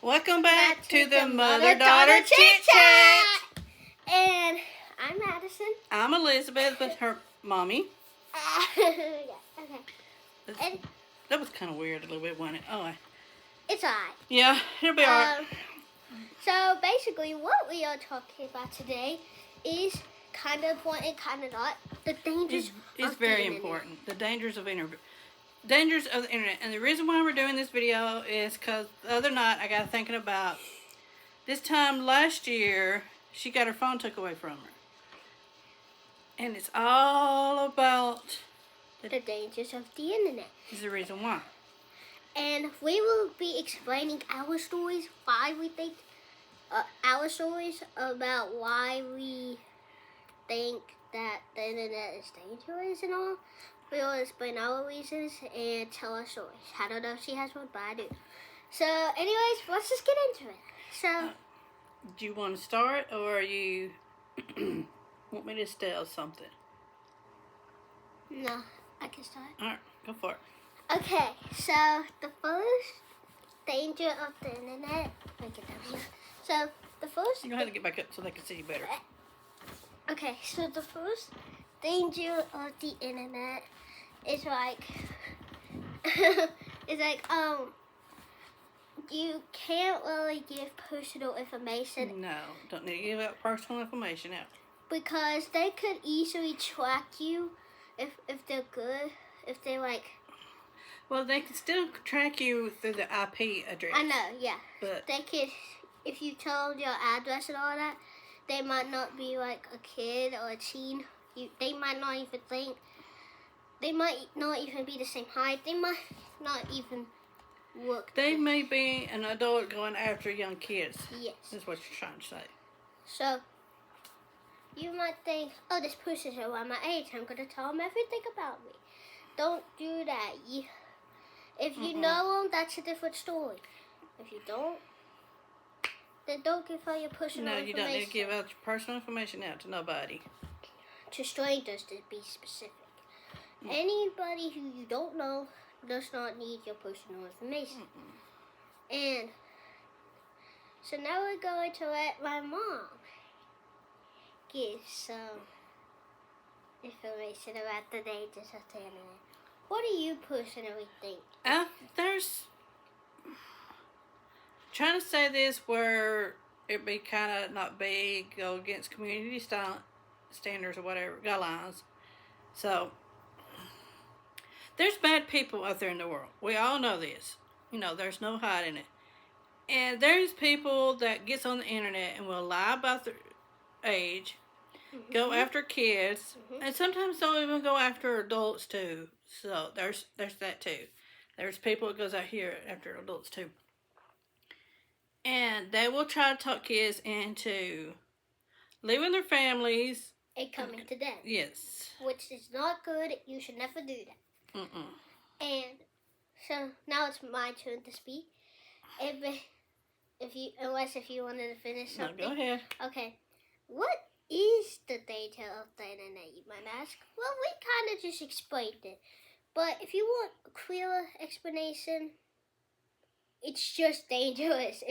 Welcome back to the Mother-Daughter Chit-Chat. And I'm Madison. I'm Elizabeth with her mommy. Yeah, okay. And That was kind of weird a little bit, wasn't it? Oh, it's alright. yeah, it'll be alright. So basically what we are talking about today is kind of important, kind of not. The dangers It's very important. The dangers of the internet. And the reason why we're doing this video is because the other night I got thinking about this time last year, she got her phone took away from her. And it's all about the dangers of the internet. Is the reason why. And we will be explaining our stories, why we think, our stories about why we think that the internet is dangerous and all. We will explain our reasons and tell our stories. I don't know if she has one, but I do. So, anyways, let's just get into it. So, do you want to start, or you want me to tell something? No, I can start. All right, go for it. Okay, so the first danger of the internet. Let me get down here. So, the first. You're gonna have to get back up so they can see you better. Okay, so the first danger of the internet is you can't really give personal information. No, don't need to give out personal information out. Because they could easily track you if they're good, if they're like. Well, they can still track you through the IP address. I know, yeah. But they could, if you tell them your address and all that, they might not be like a kid or a teen. They might not even think. They might not even be the same height. They might not even look. They may be an adult going after young kids. Yes. That's what you're trying to say. So, you might think, oh, this person's around my age. I'm going to tell them everything about me. Don't do that. If you know them, that's a different story. If you don't, then don't give out your personal information. No, you don't need to give out your personal information out to nobody. To strangers, to be specific. Anybody who you don't know does not need your personal information. And so now we're going to let my mom give some information about the dangers of the internet. What do you personally think? Trying to say this where it be kind of not big, go against community standards or whatever, guidelines. So, there's bad people out there in the world. We all know this. You know, there's no hiding it. And there's people that gets on the internet and will lie about their age, go after kids, and sometimes they'll even go after adults too. So, there's that too. There's people that goes out here after adults too. And they will try to talk kids into leaving their families. And coming to them. Yes. Which is not good. You should never do that. And so now it's my turn to speak. Unless you wanted to finish something. No, go ahead. Okay. What is the danger of the internet, you might ask? Well, we kind of just explained it. But if you want a clearer explanation, it's just dangerous.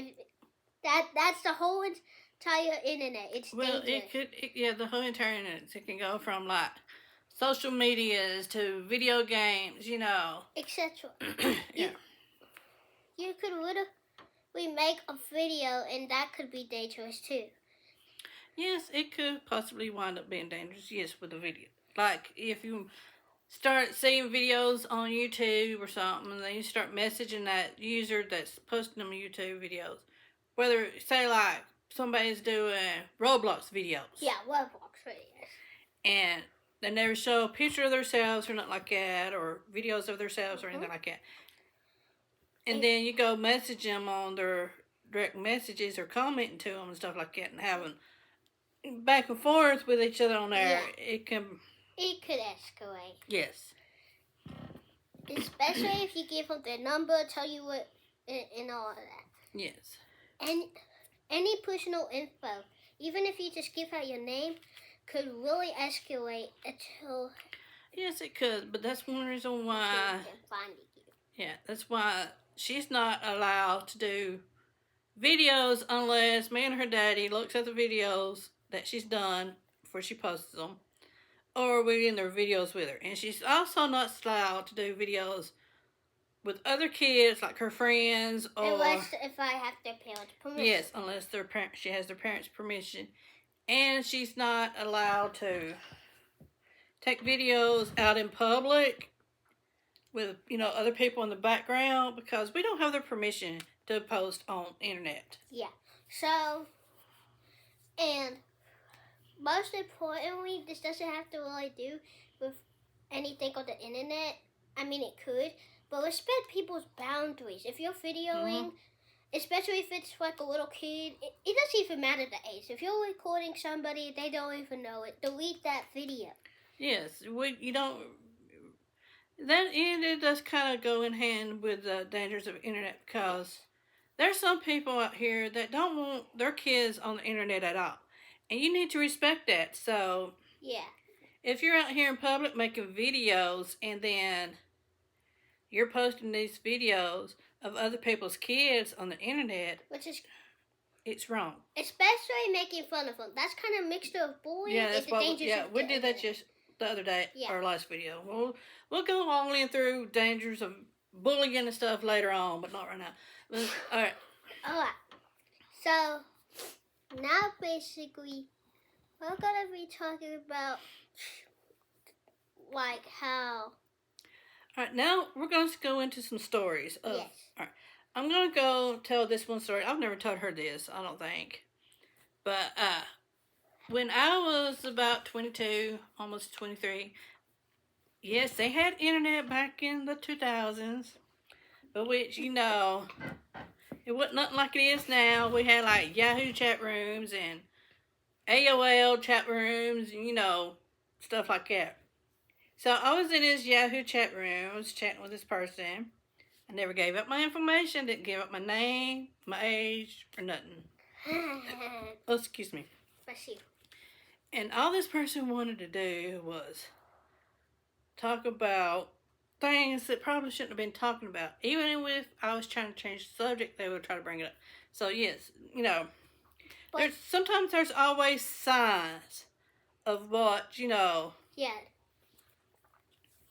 That's the whole entire internet. It's dangerous. The whole entire internet. It can go from like social medias to video games, you know, etc. Yeah. You could literally make a video, and that could be dangerous too. Yes, it could possibly wind up being dangerous. Yes, with a video. Like if you start seeing videos on YouTube or something, and then you start messaging that user that's posting them YouTube videos. Whether, say, like, somebody's doing Roblox videos. Yeah, Roblox videos. And they never show a picture of themselves or nothing like that, or videos of themselves or anything like that. And then you go message them on their direct messages or commenting to them and stuff like that and having back and forth with each other on there. Yeah. It could escalate. Yes. Especially if you give them their number, tell you what, and all of that. Yes. And any personal info, even if you just give out your name, could really escalate until... Yes, it could, but that's one reason why... Finding you. Yeah, that's why she's not allowed to do videos unless me and her daddy looks at the videos that she's done before she posts them, or we're in their videos with her. And she's also not allowed to do videos with other kids, like her friends, or unless if I have their parents' permission. yes, unless she has their parents' permission. And she's not allowed to take videos out in public with other people in the background because we don't have their permission to post on internet. Yeah. So, and most importantly, this doesn't have to really do with anything on the internet. I mean, it could, but respect people's boundaries. If you're videoing, especially if it's like a little kid, it doesn't even matter the age. If you're recording somebody, they don't even know it, delete that video. Yes, it does kind of go in hand with the dangers of internet because there's some people out here that don't want their kids on the internet at all. And you need to respect that. So, yeah. If you're out here in public making videos and then you're posting these videos of other people's kids on the internet, it's wrong. Especially making fun of them. That's kind of a mixture of bullying and the dangers of we did that just the other day, our last video. We'll go all in through dangers of bullying and stuff later on, but not right now. All right. So, now basically, we're going to be talking about, like, how... All right, now we're going to go into some stories. Yes. All right. I'm going to go tell this one story. I've never told her this, I don't think. But when I was about 22, almost 23, yes, they had internet back in the 2000s. But which, it wasn't nothing like it is now. We had like Yahoo chat rooms and AOL chat rooms, stuff like that. So I was in his Yahoo chat room. I was chatting with this person. I never gave up my information. Didn't give up my name, my age, or nothing. Oh, excuse me. Bless you. And all this person wanted to do was talk about things that probably shouldn't have been talking about. Even if I was trying to change the subject, they would try to bring it up. So yes, sometimes there's always signs of what, Yeah.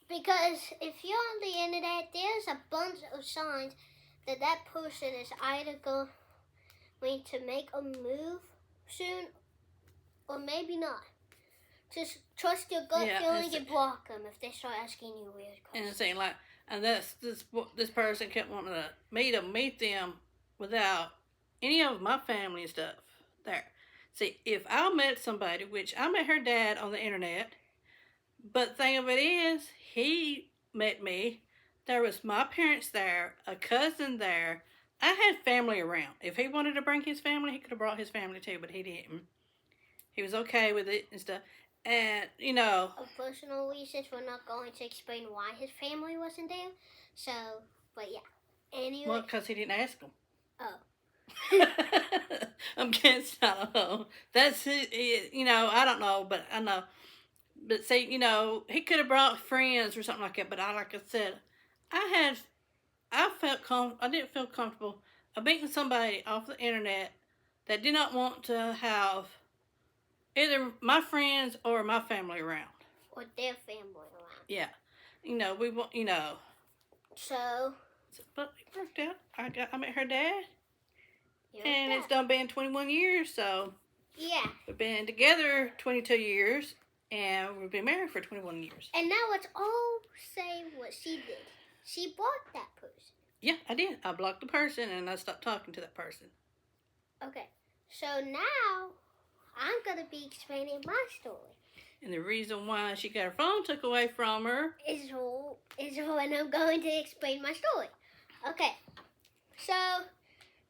Because if you're on the internet, there's a bunch of signs that person is either going to make a move soon or maybe not. Just trust your gut feeling and block them if they start asking you weird questions. And saying this person kept wanting to meet them without any of my family and stuff there. See, if I met somebody, which I met her dad on the internet, but the thing of it is, he met me. There was my parents there, a cousin there. I had family around. If he wanted to bring his family, he could have brought his family too, but he didn't. He was okay with it and stuff. And, of personal reasons, we're not going to explain why his family wasn't there. So, but yeah. Anyway. Well, because he didn't ask them. Oh. I'm guessing, I don't know. That's it, I don't know, but I know. But say, he could have brought friends or something like that. But like I said, I didn't feel comfortable of meeting somebody off the internet that did not want to have either my friends or my family around. Or their family around. Yeah. We want, So. But it worked out. I met her dad. And it's done been 21 years, so. Yeah. We've been together 22 years. And we've been married for 21 years. And now let's all say what she did. She blocked that person. Yeah, I did. I blocked the person and I stopped talking to that person. Okay. So now I'm going to be explaining my story. And the reason why she got her phone took away from her is when I'm going to explain my story. Okay. So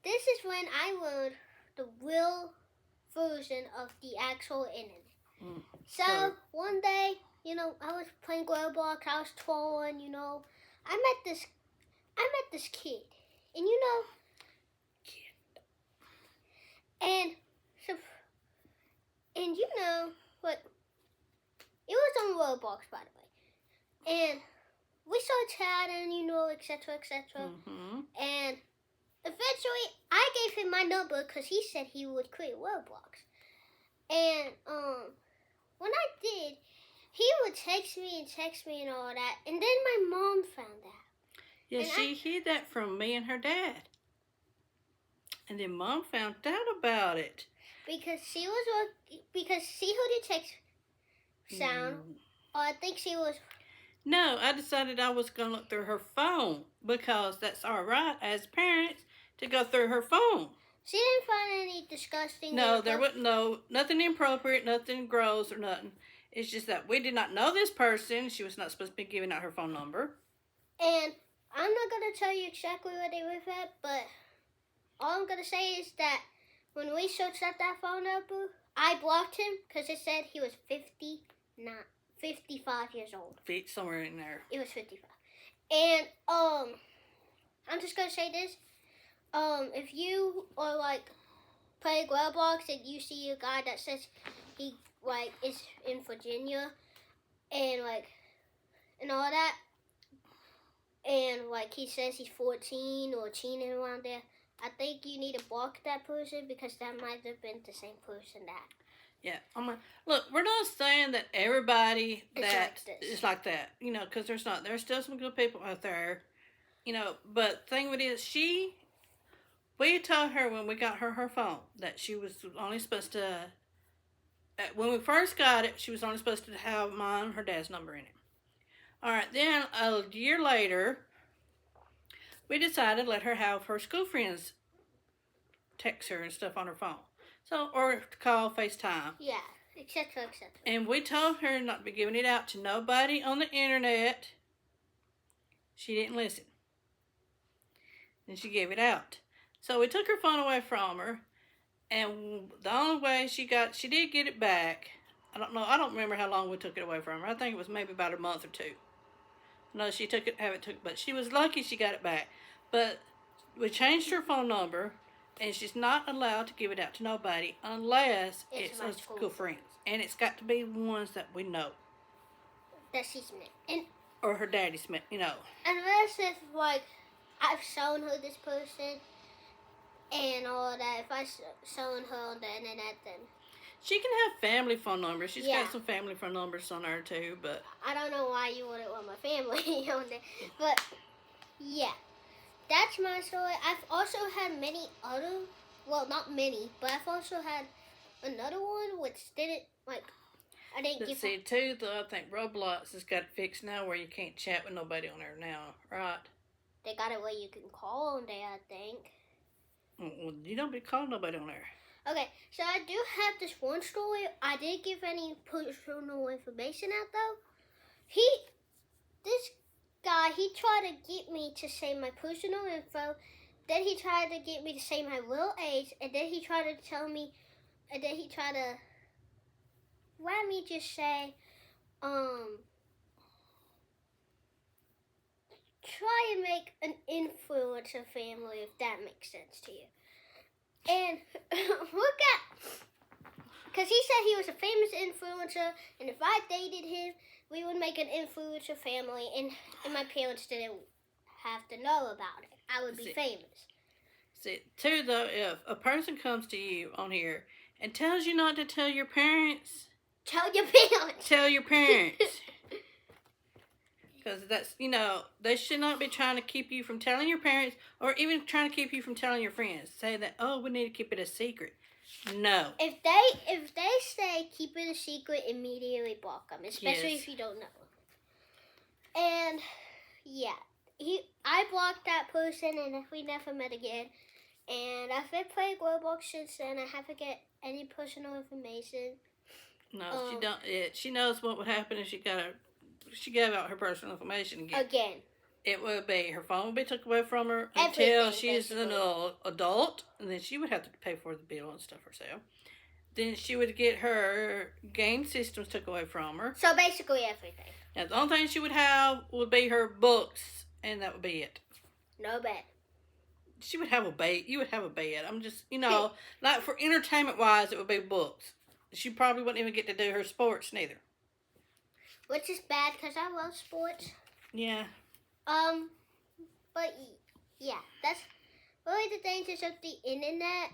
this is when I learned the real version of the actual internet. So, one day, I was playing Roblox, I was trolling, I met this kid, and what, it was on Roblox, by the way, and we started chatting, etc., etc., and eventually story, I gave him my number because he said he would create Roblox. And when I did, he would text me and all that. And then my mom found out. Yeah, and she hid that from me and her dad. And then Mom found out about it. Because she heard the text sound. Or I think she was... No, I decided I was going to look through her phone because that's our right as parents to go through her phone. She didn't find any disgusting... No, there wasn't nothing inappropriate, nothing gross or nothing. It's just that we did not know this person. She was not supposed to be giving out her phone number. And I'm not going to tell you exactly where they live at, but all I'm going to say is that when we searched up that phone number, I blocked him because it said he was 55 years old. Somewhere in there. It was 55. And, I'm just going to say this. If you are, like, playing Roblox and you see a guy that says he, like, is in Virginia and, like, and all that, and, like, he says he's 14 or cheating around there, I think you need to block that person because that might have been the same person that... Yeah. Look, we're not saying that everybody is like that, you know, because there's still some good people out there, you know, but the thing with it is we told her when we got her phone that she was only supposed to, when we first got it, she was only supposed to have mine and her dad's number in it. All right, then a year later, we decided to let her have her school friends text her and stuff on her phone. So, or call, FaceTime. Yeah, etc., etc. And we told her not to be giving it out to nobody on the internet. She didn't listen. Then she gave it out. So we took her phone away from her, and the only way she did get it back. I don't remember how long we took it away from her. I think it was maybe about a month or two. No, she took it, but she was lucky she got it back. But we changed her phone number, and she's not allowed to give it out to nobody unless it's her school friends. And it's got to be ones that we know. That she's met. Or her daddy's met, you know. Unless it's like, I've shown her this person and all that. If I've shown her on the internet, then... She can have family phone numbers. She's got some family phone numbers on her too, but... I don't know why you wouldn't want my family on there. But, yeah. That's my story. I've also had many other... Well, not many, but I've also had another one which didn't, like... I didn't give... See, too, though, I think Roblox has got it fixed now where you can't chat with nobody on there now, right? They got it where you can call on there, I think. Well, you don't be calling nobody on there. Okay, so I do have this one story. I didn't give any personal information out, though. This guy, he tried to get me to say my personal info. Then he tried to get me to say my real age. And then he tried to tell me, and then he tried to let me just say, try and make an influencer family, if that makes sense to you. And look at, because he said he was a famous influencer, and if I dated him, we would make an influencer family, and my parents didn't have to know about it. I would be famous. See, too, though, if a person comes to you on here and tells you not to tell your parents... Tell your parents! Tell your parents. Because that's, you know, they should not be trying to keep you from telling your parents or even trying to keep you from telling your friends. Say that, oh, we need to keep it a secret. No. If they say keep it a secret, immediately block them, especially if you don't know. And, yeah. I blocked that person and we never met again. And I've been playing Roblox since then. I haven't get any personal information. No, she don't. She knows what would happen if she gave out her personal information again. It would be her phone would be took away from her until she's an adult, and then she would have to pay for the bill and stuff herself. Then she would get her game systems took away from her. So basically everything. Now the only thing she would have would be her books, and that would be it. No bed. She would have a bed. You would have a bed. I'm just, you know, like for entertainment wise, it would be books. She probably wouldn't even get to do her sports neither. Which is bad because I love sports. Yeah. But yeah, that's really the dangers of the internet.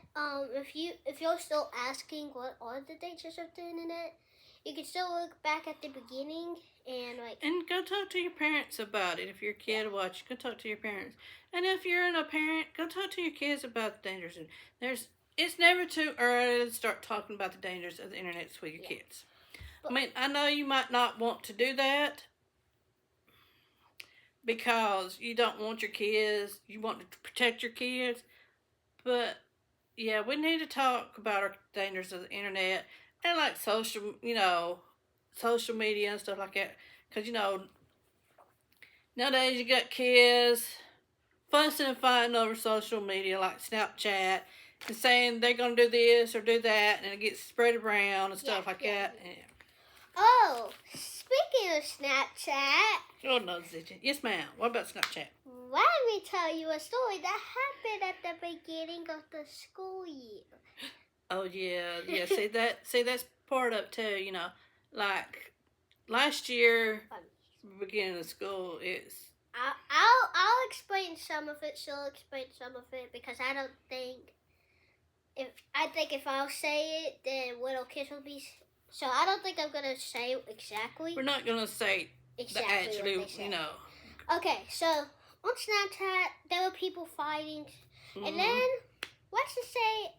If you're still asking what are the dangers of the internet, you can still look back at the beginning and go talk to your parents about it. If you're a kid watch, go talk to your parents. And if you're a parent, go talk to your kids about the dangers. It's never too early to start talking about the dangers of the internet with your kids. I mean, I know you might not want to do that because you don't want your kids, you want to protect your kids, but yeah, we need to talk about our dangers of the internet and like social media and stuff like that. Because, nowadays you got kids fussing and fighting over social media like Snapchat and saying they're going to do this or do that, and it gets spread around and stuff that. Yeah. Oh, speaking of Snapchat. Oh, no, Zitchin. Yes, ma'am. What about Snapchat? Let me tell you a story that happened at the beginning of the school year. Oh, yeah. See, that's part of it, too, Like, last year, beginning of school, it's... I'll explain some of it. She'll explain some of it because I don't think... if I'll say it, then little kids will be... So I don't think I'm going to say exactly. We're not going to say exactly what they say. Okay, so on Snapchat, there were people fighting. Mm-hmm. And then, let's just say,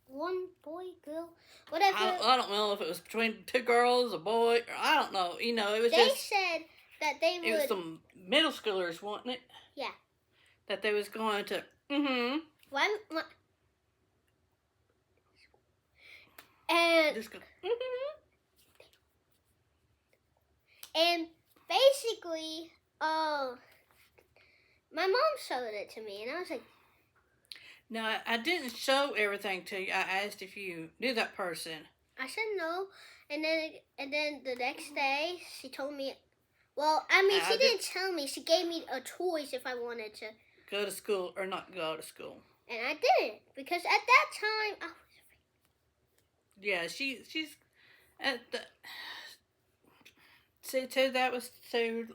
one boy, girl, whatever. I don't know if it was between two girls, a boy, or I don't know. It was They said that they would... It was some middle schoolers, wasn't it? Yeah. That they was going to... One and... Just go, And basically, my mom showed it to me, and I was like... No, I didn't show everything to you. I asked if you knew that person. I said no, and then the next day, she told me... Well, I mean, she didn't tell me. She gave me a choice if I wanted to... Go to school or not go to school. And I didn't, because at that time, I was afraid. Yeah, she's... At the... See, too, that was too...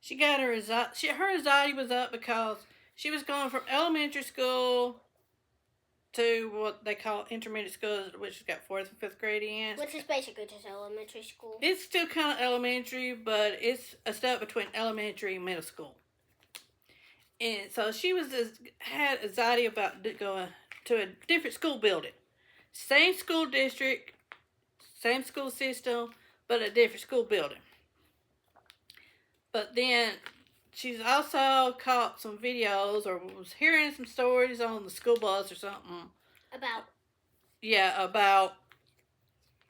She got her anxiety... Her anxiety was up because she was going from elementary school to what they call intermediate school, which has got 4th and 5th grade in. Which is basically just elementary school. It's still kind of elementary, but it's a step between elementary and middle school. And so she had anxiety about going to a different school building. Same school district, same school system, but a different school building. But then she's also caught some videos or was hearing some stories on the school bus or something. About? Yeah, about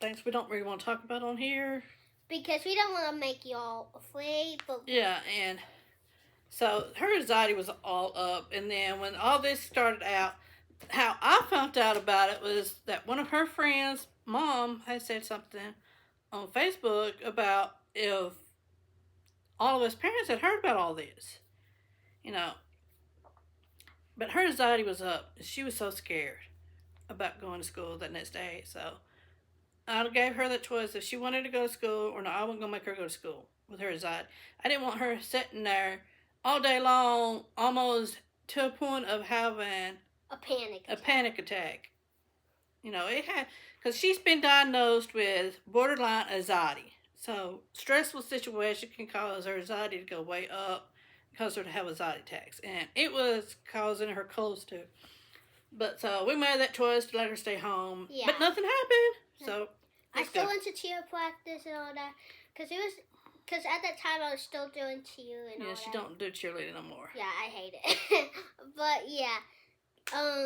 things we don't really want to talk about on here. Because we don't want to make y'all afraid. But yeah, and so her anxiety was all up. And then when all this started out, how I found out about it was that one of her friends' mom had said something on Facebook about if all of us parents had heard about all this, But her anxiety was up. She was so scared about going to school that next day. So I gave her that choice if she wanted to go to school or not. I wasn't going to make her go to school with her anxiety. I didn't want her sitting there all day long, almost to a point of having a panic attack. Because she's been diagnosed with borderline anxiety. So, stressful situation can cause her anxiety to go way up, cause her to have anxiety attacks. And it was causing her close to. But so, we made that choice to let her stay home. Yeah. But nothing happened. So, I still went to cheer practice and all that. Because at that time I was still doing cheer and all that. Yeah, she don't do cheerleading no more. Yeah, I hate it. But, yeah.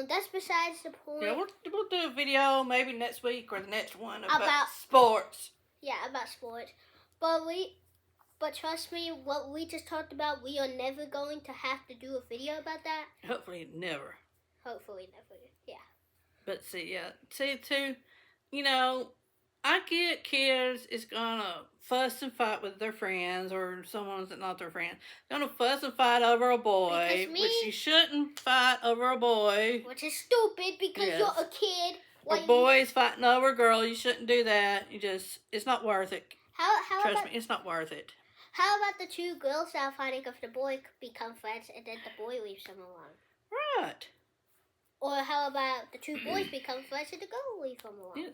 That's besides the point. Yeah, we'll do a video maybe next week or the next one about sports. Yeah, about sports. But trust me, what we just talked about, we are never going to have to do a video about that. Hopefully never. Yeah. But see, too, I get kids is gonna fuss and fight with their friends or someone that's not their friend. Gonna fuss and fight over a boy, which you shouldn't fight over a boy. Which is stupid because you're a kid. Or boys fighting over a girl, you shouldn't do that. It's not worth it. Trust me, it's not worth it. How about the two girls that are fighting if the boy become friends and then the boy leaves them alone? Right. Or how about the two boys become friends and the girl leave them alone? Yes.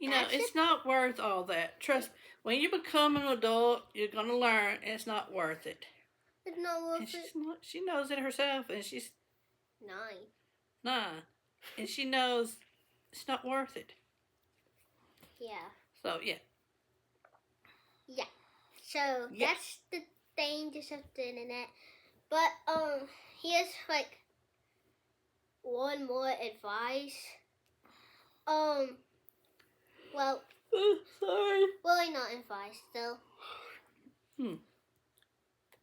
You know, it's not worth all that. Trust me, when you become an adult, you're going to learn it's not worth it. It's not worth And it. she knows it herself, and she's 9. and she knows it's not worth it. Yeah. So, yeah. Yeah. So, that's the dangers of the internet. But, here's, like, one more advice. Well, sorry. really not advice, though.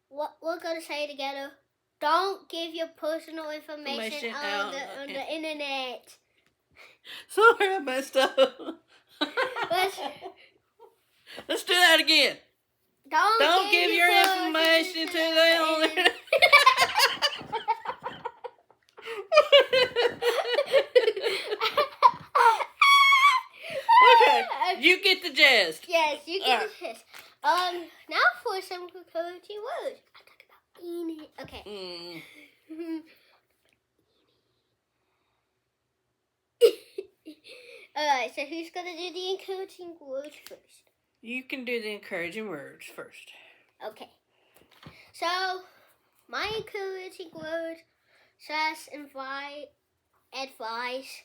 What we're going to say together, don't give your personal information on the internet. Sorry, I messed up. Let's do that again. Don't give your information to the internet. Okay, you get the gist. Yes, you get the gist. Now for some encouraging words. I talk about eating. Okay. Alright, so who's gonna do the encouraging words first? You can do the encouraging words first. Okay. So, my encouraging word / advice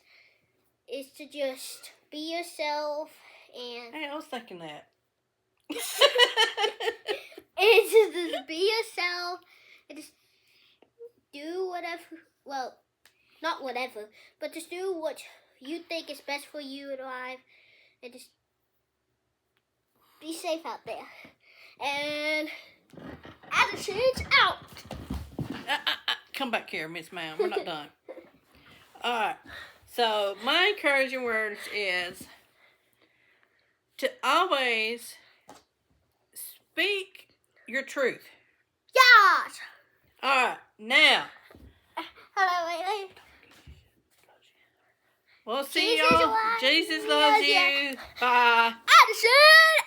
is to just be yourself and... Hey, I was thinking that. It's just be yourself and just do whatever, well, not whatever, but just do what you think is best for you in life and just be safe out there. And attitudes out. Come back here, Miss Ma'am. We're not done. All right. So my encouraging words is to always speak your truth. Yes. All right. Now. Hello, wait. We'll see y'all. Jesus loves you. Bye. Attitude